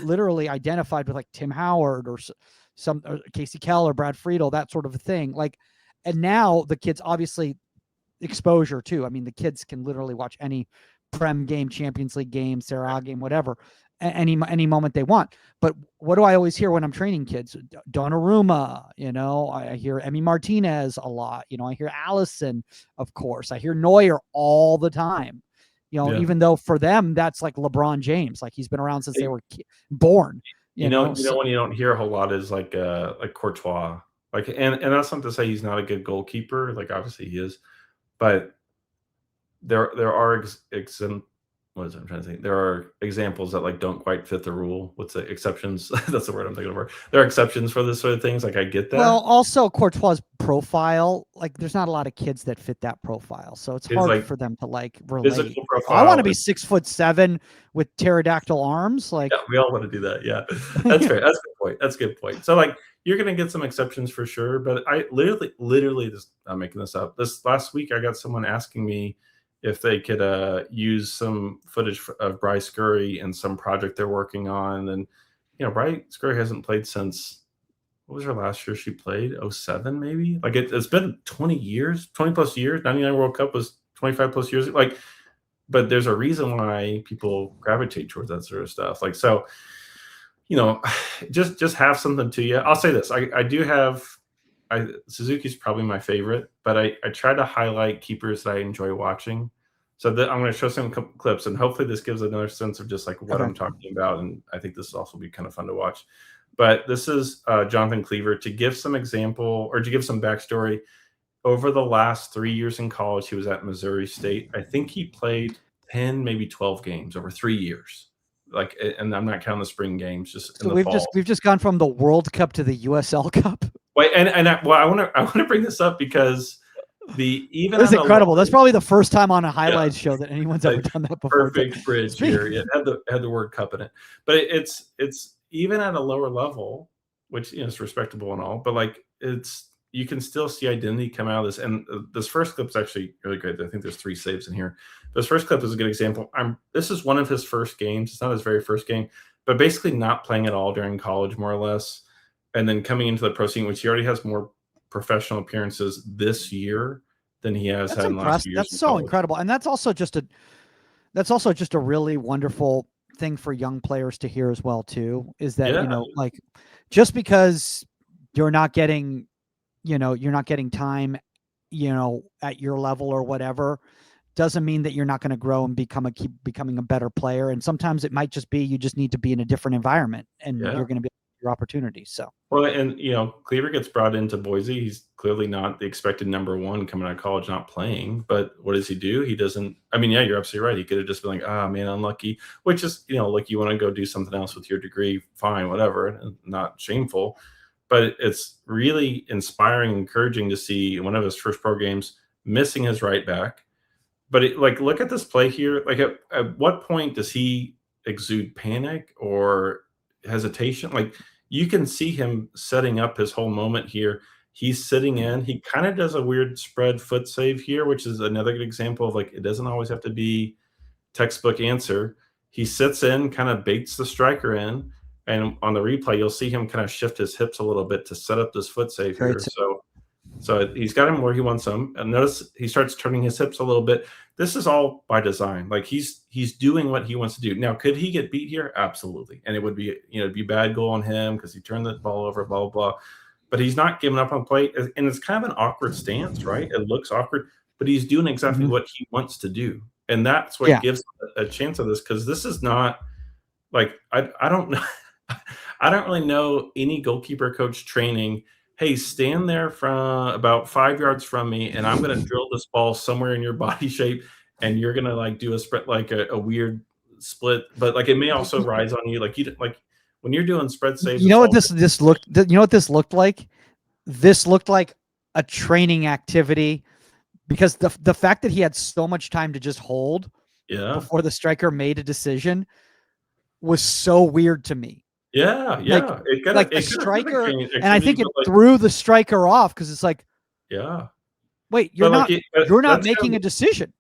literally identified with like Tim Howard or Casey Keller, Brad Friedel, that sort of a thing. Like, and now the kids obviously exposure too. I mean, the kids can literally watch any Prem game, Champions League game, Serie A game, whatever, any moment they want. But what do I always hear when I'm training kids? Donnarumma, I hear Emi Martinez a lot. I hear Allison, of course. I hear Neuer all the time. Even though for them that's like LeBron James, like he's been around since they were born. When you don't hear a whole lot is like Courtois, like, and that's not to say he's not a good goalkeeper. Like obviously he is, but there are what is it? I'm trying to think. There are examples that like don't quite fit the rule. What's the exceptions? That's the word I'm thinking of. There are exceptions for this sort of things. Like I get Well, that. also Courtois' profile, like there's not a lot of kids that fit that profile, so it's His hard like for them to like relate. physical I want to profile. be 6'7" with pterodactyl arms, Yeah, like we all want to do that. Yeah, that's fair. That's a good point. That's a good point. So like you're gonna get some exceptions for sure, but I literally just I'm making this up. This last week I got someone asking me if they could use some footage of Bryce Scurry in some project they're working on, and Bryce Scurry hasn't played since what was her last year she played? 07 maybe? Like it's been 20 years, 20 plus years. 99 World Cup was 25 plus years. Like, but there's a reason why people gravitate towards that sort of stuff. Like, so, you know, just have something to you. I'll say this. I do have Suzuki's probably my favorite, but I try to highlight keepers that I enjoy watching. So I'm going to show some clips, and hopefully this gives another sense of just like what okay. I'm talking about. And I think this will also be kind of fun to watch. But this is Jonathan Cleaver to give some example or to give some backstory. Over the last 3 years in college, he was at Missouri State. I think he played 10, maybe 12 games over 3 years. Like, and I'm not counting the spring games, just in So the fall. we've just gone from the World Cup to the USL Cup. Wait, I want to bring this up because even That's on the incredible. That's lower, probably the first time on a yeah, highlights show that anyone's ever like done that before. perfect bridge here. It had the word cup in it, but it's even at a lower level, which is respectable and all, but like you can still see identity come out of this. And this first clip is actually really good. I think there's 3 saves in here. This first clip is a good example. This is one of his first games. It's not his very first game, but basically not playing at all during college, more or less, and then coming into the pro scene, which he already has more professional appearances this year than he has That's had in the last impressive. few years That's in so college. incredible, and that's also just a really wonderful thing for young players to hear as well too. Is that Yeah, like just because you're not getting time, at your level or whatever, doesn't mean that you're not going to grow and keep becoming a better player. And sometimes it might just be you just need to be in a different environment, and yeah. you're going to be your opportunities. So Well, and Cleaver gets brought into Boise. He's clearly not the expected number one coming out of college, not playing. But what does he do? He doesn't. I mean, yeah, you're absolutely right. He could have just been like, "Ah, man, unlucky." Which is, like you want to go do something else with your degree, fine, whatever, not shameful. But it's really inspiring, encouraging to see one of his first pro games missing his right back. But like, look at this play here. Like, at what point does he exude panic or hesitation? Like, you can see him setting up his whole moment here. He's sitting in. He kind of does a weird spread foot save here, which is another good example of like it doesn't always have to be textbook answer. He sits in, kind of baits the striker in, and on the replay, you'll see him kind of shift his hips a little bit to set up this foot save great. here. So he's got him where he wants him. And notice he starts turning his hips a little bit. This is all by design. Like he's doing what he wants to do. Now, could he get beat here? Absolutely. And it would be, it'd be a bad goal on him because he turned the ball over, blah, blah, blah. But he's not giving up on play. And it's kind of an awkward stance, right? It looks awkward, but he's doing exactly what he wants to do. And that's what gives a chance of this, because this is not like I don't know. I don't really know any goalkeeper coach training. Hey, stand there from about 5 yards from me, and I'm going to drill this ball somewhere in your body shape, and you're going to like do a spread, like a weird split, but like it may also rise on you. Like when you're doing spread saves. You know what this looked? You know what this looked like? This looked like a training activity, because the fact that he had so much time to just hold before the striker made a decision was so weird to me. Yeah. Like the striker, and I think it threw the striker off, because it's like, yeah, wait, you're not making a decision.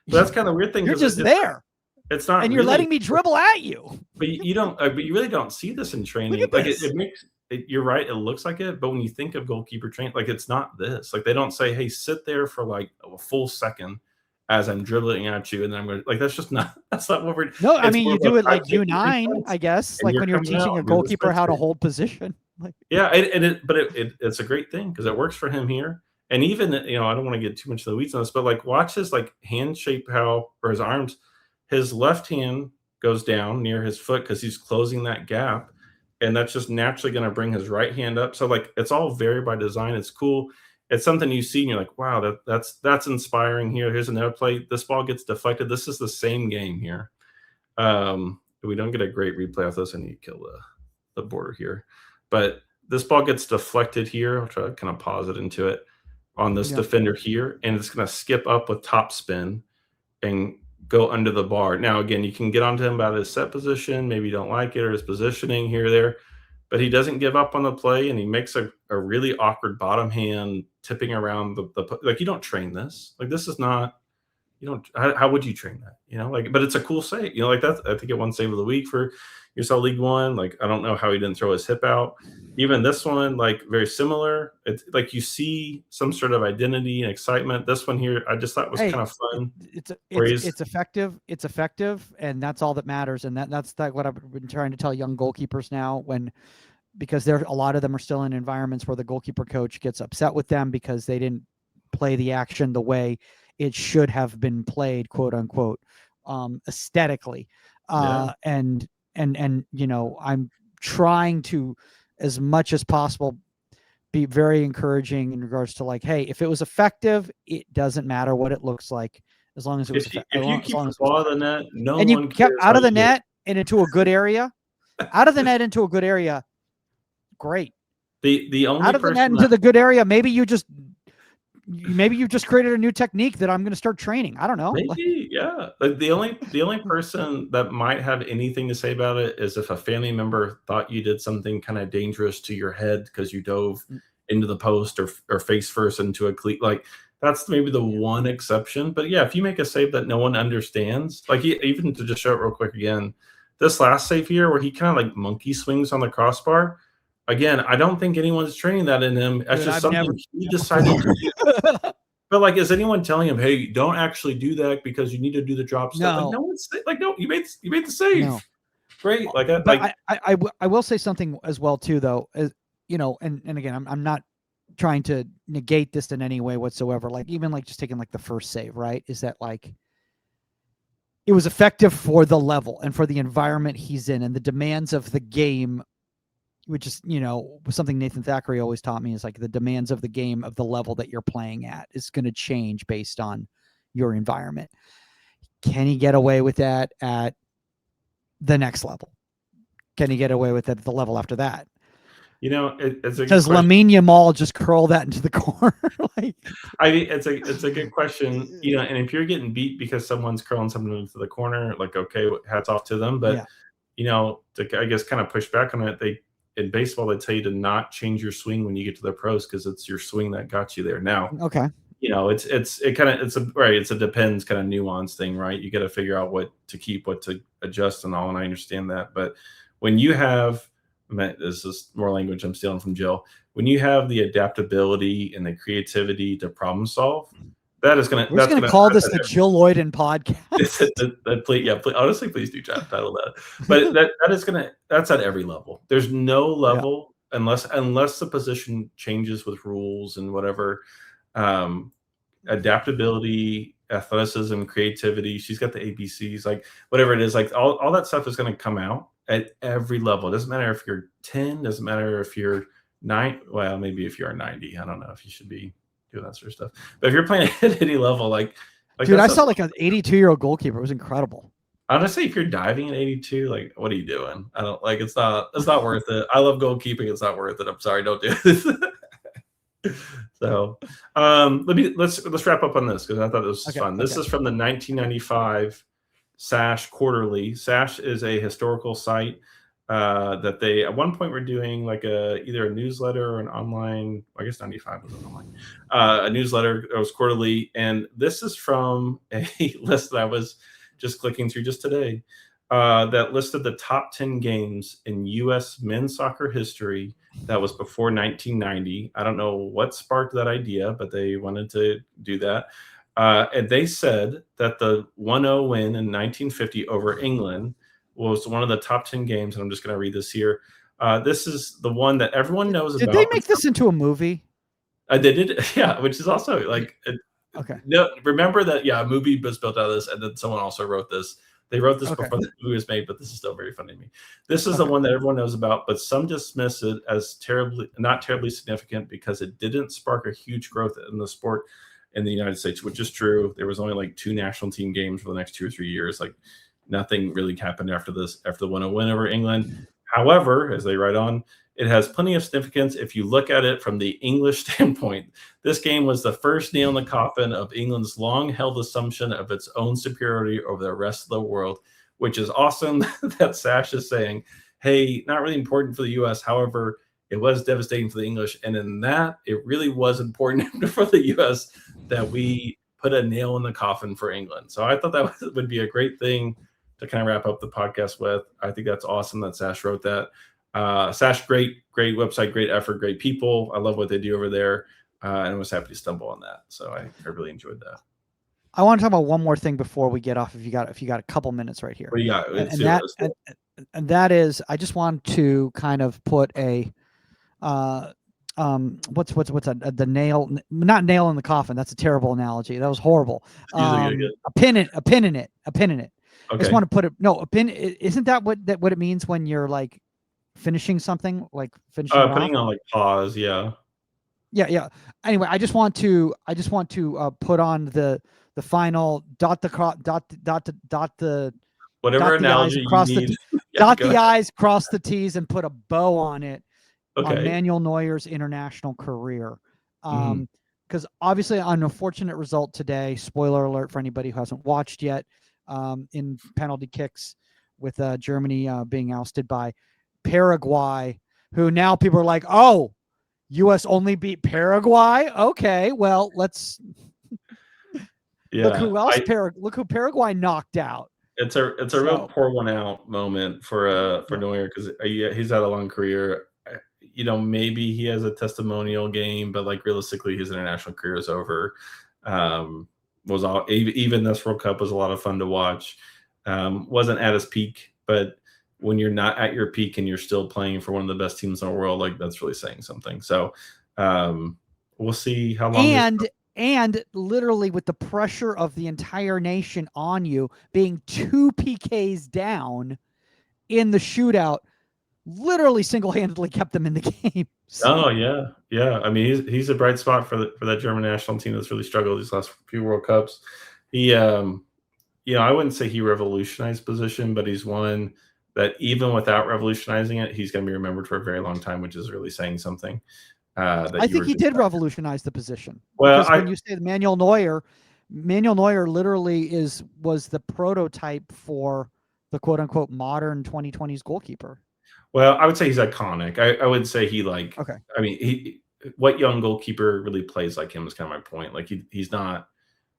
That's kind of weird thing. You're just there. It's not, and you're letting me dribble at you. But you don't. But you really don't see this in training. Look at this. It makes. You're right. It looks like it, but when you think of goalkeeper training, like it's not this. Like they don't say, "Hey, sit there for like a full second as I'm dribbling at you," and then I'm going to like. That's just not. That's not what we're. No, I mean you do it like U9, I guess, like when you're teaching a goalkeeper how to hold position. Like, yeah, but it's a great thing because it works for him here. And even I don't want to get too much of the weeds on this, but like watch his like hand shape or his arms. His left hand goes down near his foot because he's closing that gap, and that's just naturally going to bring his right hand up. So like it's all very by design. It's cool. It's something you see and you're like, wow, that's inspiring here. Here's another play. This ball gets deflected. This is the same game here. We don't get a great replay of this. I need to kill the border here. But this ball gets deflected here. I'll try to kind of pause it into it on this defender here, and it's going to skip up with top spin and go under the bar. Now, again, you can get onto him about his set position. Maybe you don't like it or his positioning here or there, but he doesn't give up on the play, and he makes a really awkward bottom hand tipping around the like, you don't train this. Like, this is not, you don't, how would you train that? You know, like, but it's a cool save. You know, like that's, I think it won save of the week for USL League One. Like, I don't know how he didn't throw his hip out. Even this one, like, very similar. It's like you see some sort of identity and excitement. This one here, I just thought was kind of fun. It's effective. It's effective, and that's all that matters. And that's what I've been trying to tell young goalkeepers now, because a lot of them are still in environments where the goalkeeper coach gets upset with them because they didn't play the action the way it should have been played, quote unquote, aesthetically. And you know, I'm trying to, as much as possible, be very encouraging in regards to, like, hey, if it was effective, it doesn't matter what it looks like, as long as it was if you keep the ball out of the net, and you kept out of the net and into a good area, out of the net into a good area, great. The only out of the net into the good area, maybe you just created a new technique that I'm going to start training. I don't know. Maybe, yeah. Like, the only person that might have anything to say about it is if a family member thought you did something kind of dangerous to your head because you dove into the post or face first into a cleat. Like, that's maybe the one exception. But yeah, if you make a save that no one understands, like, even to just show it real quick again, this last save here where he kind of like monkey swings on the crossbar. Again, I don't think anyone's training that in him. That's just something he decided to do. But, like, is anyone telling him, hey, don't actually do that because you need to do the drop step? No. Like, no one's like, no, you made the save. No. Great. Like, but I will say something as well too, though, as you know, and again, I'm not trying to negate this in any way whatsoever. Like, even like just taking like the first save, right? Is that, like, it was effective for the level and for the environment he's in and the demands of the game, which is, you know, something Nathan Thackeray always taught me, is like the demands of the game, of the level that you're playing at, is going to change based on your environment. Can he get away with that at the next level? Can he get away with it at the level after that? You know, it's a does Lamine Yamal just curl that into the corner? Like, it's a good question. You know, and if you're getting beat because someone's curling something into the corner, like, okay, hats off to them. But you know, to, I guess, kind of push back on it, in baseball, they tell you to not change your swing when you get to the pros because it's your swing that got you there. Now, okay, you know, it's a depends kind of nuance thing, right? You got to figure out what to keep, what to adjust, and all. And I understand that, but when you have, this is more language I'm stealing from Jill. When you have the adaptability and the creativity to problem solve, that is going to. We're going to call this the Jill Lloyden podcast. Please, honestly, please do title that. But that's at every level. There's no level unless the position changes with rules and whatever. Adaptability, athleticism, creativity. She's got the ABCs, like whatever it is. Like all that stuff is going to come out at every level. It doesn't matter if you're 10. Doesn't matter if you're 9. Well, maybe if you're 90. I don't know if you should be doing that sort of stuff. But if you're playing at any level, like dude, I saw like an 82-year-old goalkeeper. It was incredible. Honestly, if you're diving at 82, like, what are you doing? I don't like. It's not worth it. I love goalkeeping. It's not worth it. I'm sorry, don't do this. So, let's wrap up on this because I thought this was fun. This is from the 1995 SASH Quarterly. SASH is a historical site that they at one point were doing like either a newsletter or an online. I guess 95 was online. A newsletter that was quarterly, and this is from a list that I was just clicking through just today that listed the top 10 games in U.S. men's soccer history that was before 1990. I don't know what sparked that idea, but they wanted to do that. And they said that the 1-0 win in 1950 over England was one of the top 10 games. And I'm just going to read this here. This is the one that everyone knows about. Did they make this into a movie? They did, yeah, which is also like, okay. No, remember that, a movie was built out of this, and then someone also wrote this. They wrote this before the movie was made, but this is still very funny to me. This is the one that everyone knows about, but some dismiss it as not terribly significant because it didn't spark a huge growth in the sport in the United States, which is true. There was only like 2 national team games for the next 2 or 3 years. Like nothing really happened after the 1-0 win over England. However, as they write on, it has plenty of significance if you look at it from the English standpoint. This game was the first nail in the coffin of England's long-held assumption of its own superiority over the rest of the world, which is awesome that Sash is saying, hey, not really important for the U.S. However, it was devastating for the English. And in that, it really was important for the U.S. that we put a nail in the coffin for England. So I thought that would be a great thing to kind of wrap up the podcast with. I think that's awesome that Sash wrote that. Sash, great website, great effort, great people. I love what they do over there. And I was happy to stumble on that. So I really enjoyed that. I want to talk about one more thing before we get off. If you got a couple minutes right here, what do you got? And that is, I just want to kind of put a what's the nail, not nail in the coffin. That's a terrible analogy. That was horrible. A pin in it. Okay. I just want to put it. No, a pin. Isn't that what it means when you're like finishing something, like finishing putting on like pause? Yeah. Anyway, I just want to put on the final dot the whatever analogy you need. Dot the I's, cross the T's, and put a bow on it. Okay. On Manuel Neuer's international career. Because obviously an unfortunate result today, spoiler alert for anybody who hasn't watched yet, in penalty kicks with Germany being ousted by Paraguay, who now people are like, oh, U.S. only beat Paraguay? Okay, well, let's look who else look who Paraguay knocked out. It's a real pour one out moment for Neuer, because he's had a long career. Maybe he has a testimonial game, but like realistically, his international career is over. Even this World Cup was a lot of fun to watch. Wasn't at his peak, but when you're not at your peak and you're still playing for one of the best teams in the world, like that's really saying something. So we'll see how long. And literally with the pressure of the entire nation on you, being 2 PKs down in the shootout, literally single-handedly kept them in the game. So. Oh yeah. I mean, he's a bright spot for that German national team that's really struggled these last few World Cups. He, I wouldn't say he revolutionized position, but he's one that even without revolutionizing it, he's going to be remembered for a very long time, which is really saying something. I think he did revolutionize the position. Well, when you say Manuel Neuer literally was the prototype for the quote-unquote modern 2020s goalkeeper. Well, I would say he's iconic. I would say he okay. I mean, what young goalkeeper really plays like him is kind of my point. Like he's not.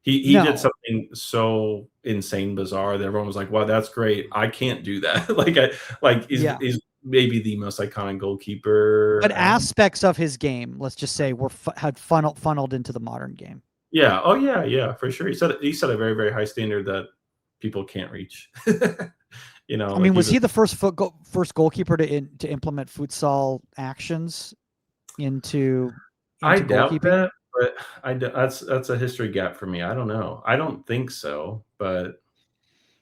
He did something so insane, bizarre that everyone was like, "Wow, that's great! I can't do that." He's maybe the most iconic goalkeeper. But aspects of his game, let's just say, had funneled into the modern game. Yeah. Oh yeah, for sure. He set a very, very high standard that people can't reach. I mean, was he the first goalkeeper to implement futsal actions into I doubt that, but that's a history gap for me. I don't know. I don't think so, but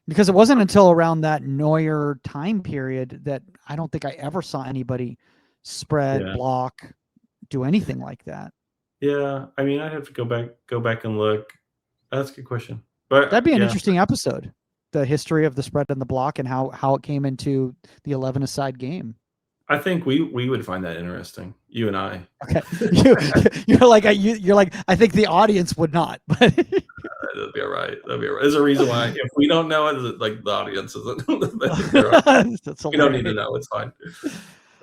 because it wasn't until around that Neuer time period that I don't think I ever saw anybody spread, block, do anything like that. Yeah, I mean, I'd have to go back and look. That's a good question. But that'd be an interesting episode. The history of the spread and the block and how it came into the 11-a-side game. I think we would find that interesting. You and I. Okay. You're like I think the audience would not. But that'd be all right. There's a reason why if we don't know it, like the audience isn't. We don't need to know. It's fine.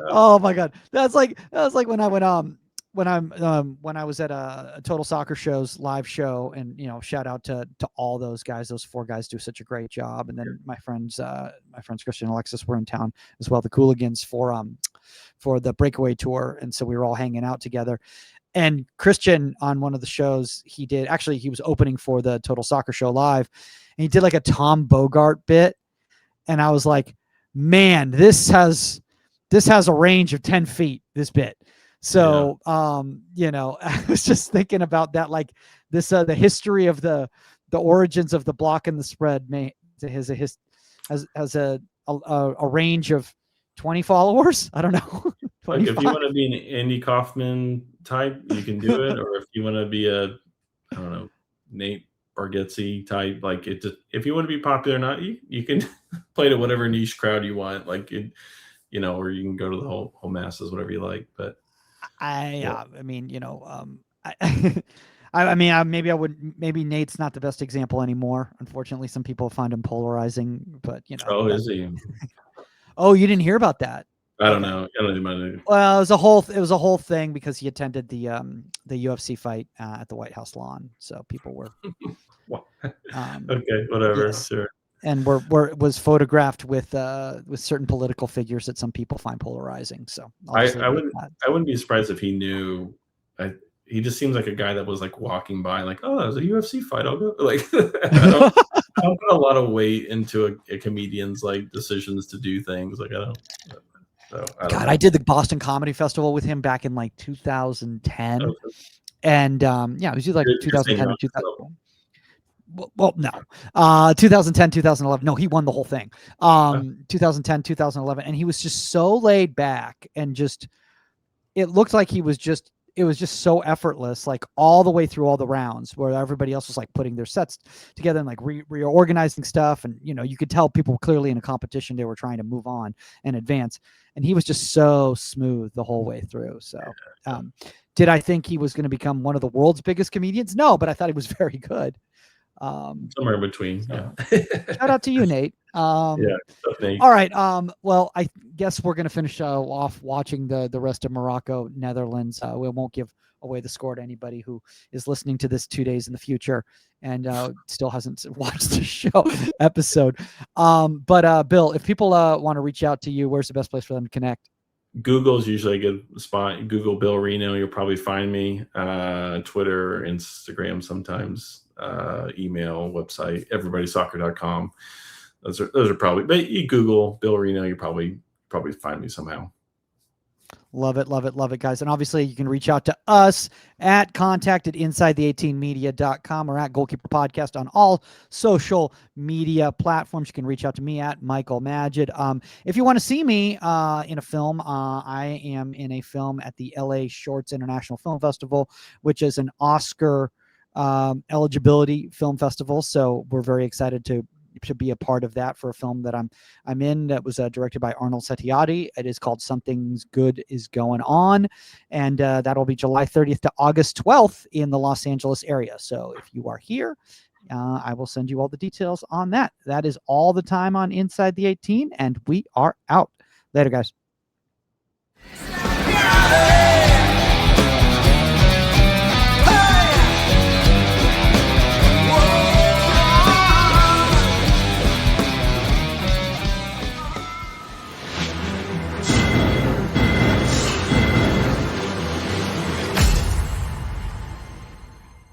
Oh my God, that was like when I went when I was at a Total Soccer Show's live show, and shout out to all those guys. Those 4 guys do such a great job. And then my friends Christian and Alexis were in town as well, the Cooligans, for the breakaway tour, and so we were all hanging out together. And Christian, on one of the shows he was opening for the Total Soccer Show live, and he did like a Tom Bogart bit, and I was like, man, this has a range of 10 feet, this bit. So, I was just thinking about that, like this, the history of the origins of the block and the spread has a range of 20 followers. I don't know. Like if you want to be an Andy Kaufman type, you can do it. Or if you want to be I don't know, Nate Bargetzi type. Like it just, if you want to be popular or not, you can play to whatever niche crowd you want. Like it, or you can go to the whole masses, whatever you like. But I mean, I mean, maybe I would. Maybe Nate's not the best example anymore. Unfortunately, some people find him polarizing. But oh, is he? Oh, you didn't hear about that? I don't know. I don't know. Well, it was a whole thing because he attended the UFC fight at the White House lawn. So people were okay, whatever, yes. sure. And was photographed with certain political figures that some people find polarizing. So I wouldn't be surprised if he knew. He just seems like a guy that was like walking by, like, oh, there's a UFC fight. I'll go. Like, I don't put a lot of weight into a comedian's like decisions to do things. Like, I don't. So, I don't know. I did the Boston Comedy Festival with him back in like 2010, and it was like 2010 or 2000. Well, no, 2010, 2011. No, he won the whole thing. 2010, 2011, and he was just so laid back and just. It looked like it was just so effortless, like all the way through all the rounds, where everybody else was like putting their sets together and like reorganizing stuff. And, you could tell people clearly in a competition, they were trying to move on and advance. And he was just so smooth the whole way through. So did I think he was going to become one of the world's biggest comedians? No, but I thought he was very good. Somewhere in between. So. Shout out to you, Nate. All right. Well, I guess we're going to finish off watching the rest of Morocco, Netherlands. We won't give away the score to anybody who is listening to this 2 days in the future and still hasn't watched the show episode. But Bill, if people want to reach out to you, where's the best place for them to connect? Google's usually a good spot. Google Bill Reno, you'll probably find me. Twitter, Instagram sometimes. Email, website, everybodysoccer.com. Those are probably, but you Google Bill Reno, you probably find me somehow. Love it, guys. And obviously you can reach out to us at contact@insidethe18media.com or at Goalkeeper Podcast on all social media platforms. You can reach out to me at Michael Magid. If you want to see me in a film, I am in a film at the LA Shorts International Film Festival, which is an Oscar eligibility film festival. So we're very excited to be a part of that for a film that I'm in that was directed by Arnold Setiati. It is called Something's Good Is Going On, and that'll be July 30th to August 12th in the Los Angeles area. So if you are here, I will send you all the details on that. That is all the time on Inside the 18, and we are out. Later, guys.